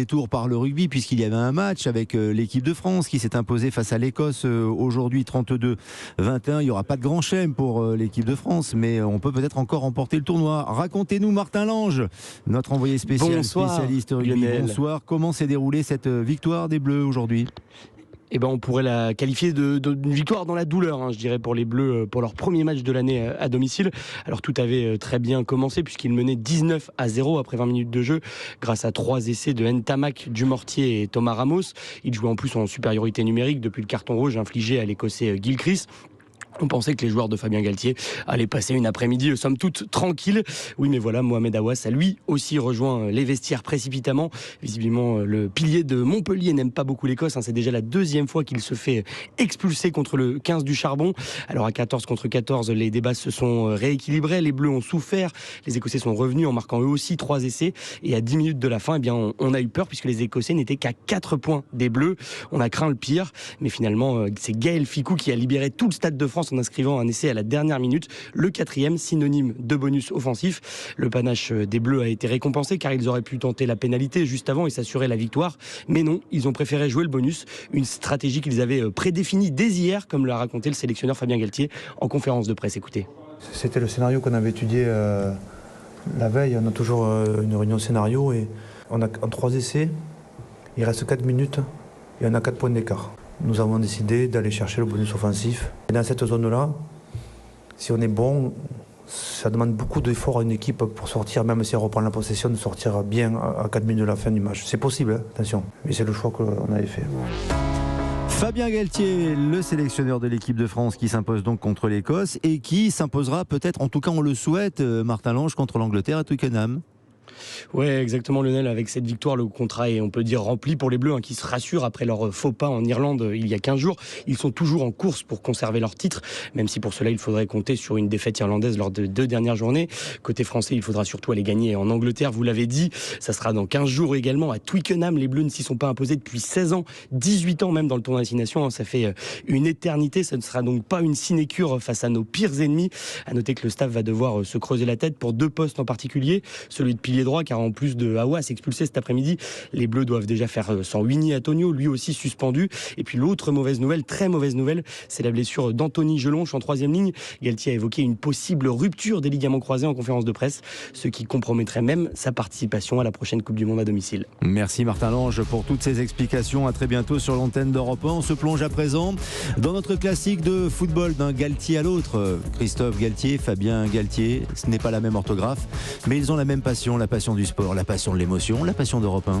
tours par le rugby, puisqu'il y avait un match avec l'équipe de France qui s'est imposée face à l'Écosse aujourd'hui 32-21. Il n'y aura pas de grand chelem pour l'équipe de France, mais on peut peut-être encore remporter le tournoi. Racontez-nous, Martin Lange, notre envoyé spécialiste rugby. Lionel. Bonsoir. Comment s'est déroulée cette victoire des Bleus aujourd'hui ? Eh ben, on pourrait la qualifier d'une victoire dans la douleur, je dirais, pour les Bleus, pour leur premier match de l'année à domicile. Alors tout avait très bien commencé puisqu'ils menaient 19-0 après 20 minutes de jeu grâce à 3 essais de Ntamak, Dumortier et Thomas Ramos. Ils jouaient en plus en supériorité numérique depuis le carton rouge infligé à l'Écossais Gilchrist. On pensait que les joueurs de Fabien Galtier allaient passer une après-midi somme toute tranquille. Oui, mais voilà, Mohamed Aouas a lui aussi rejoint les vestiaires précipitamment. Visiblement, le pilier de Montpellier n'aime pas beaucoup l'Écosse. C'est déjà la deuxième fois qu'il se fait expulser contre le 15 du Charbon. Alors à 14 contre 14, les débats se sont rééquilibrés. Les Bleus ont souffert. Les Écossais sont revenus en marquant eux aussi 3 essais. Et à 10 minutes de la fin, on a eu peur puisque les Écossais n'étaient qu'à 4 points des Bleus. On a craint le pire. Mais finalement, c'est Gaël Ficou qui a libéré tout le Stade de France en inscrivant un essai à la dernière minute, le 4e, synonyme de bonus offensif. Le panache des Bleus a été récompensé car ils auraient pu tenter la pénalité juste avant et s'assurer la victoire, mais non, ils ont préféré jouer le bonus, une stratégie qu'ils avaient prédéfinie dès hier, comme l'a raconté le sélectionneur Fabien Galtier en conférence de presse. Écoutez. C'était le scénario qu'on avait étudié la veille. On a toujours une réunion scénario et on a en 3 essais, il reste 4 minutes et on a 4 points d'écart. Nous avons décidé d'aller chercher le bonus offensif. Et dans cette zone-là, si on est bon, ça demande beaucoup d'efforts à une équipe pour sortir, même si elle reprend la possession, de sortir bien à 4 minutes de la fin du match. C'est possible, attention, mais c'est le choix qu'on avait fait. Fabien Galtier, le sélectionneur de l'équipe de France qui s'impose donc contre l'Écosse et qui s'imposera peut-être, en tout cas on le souhaite, Martin Lange, contre l'Angleterre à Twickenham. Ouais, exactement, Lionel. Avec cette victoire, le contrat est, on peut dire, rempli pour les Bleus, qui se rassurent après leur faux pas en Irlande il y a 15 jours. Ils sont toujours en course pour conserver leur titre, même si pour cela, il faudrait compter sur une défaite irlandaise lors de 2 dernières journées. Côté français, il faudra surtout aller gagner en Angleterre, vous l'avez dit. Ça sera dans 15 jours également à Twickenham. Les Bleus ne s'y sont pas imposés depuis 16 ans, 18 ans même dans le tournoi Destination. Ça fait une éternité. Ça ne sera donc pas une sinécure face à nos pires ennemis. À noter que le staff va devoir se creuser la tête pour 2 postes en particulier, celui de pilier droit, car en plus de Aouas expulsé cet après-midi, les Bleus doivent déjà faire sans Winnie Antonio, lui aussi suspendu. Et puis l'autre mauvaise nouvelle, très mauvaise nouvelle, c'est la blessure d'Anthony Gelonche en 3e ligne. Galtier a évoqué une possible rupture des ligaments croisés en conférence de presse, ce qui compromettrait même sa participation à la prochaine Coupe du Monde à domicile. Merci Martin Lange pour toutes ces explications. À très bientôt sur l'antenne d'Europe 1. On se plonge à présent dans notre classique de football d'un Galtier à l'autre. Christophe Galtier, Fabien Galtier, ce n'est pas la même orthographe, mais ils ont la même passion, la passion du sport, la passion de l'émotion, la passion d'Europe 1.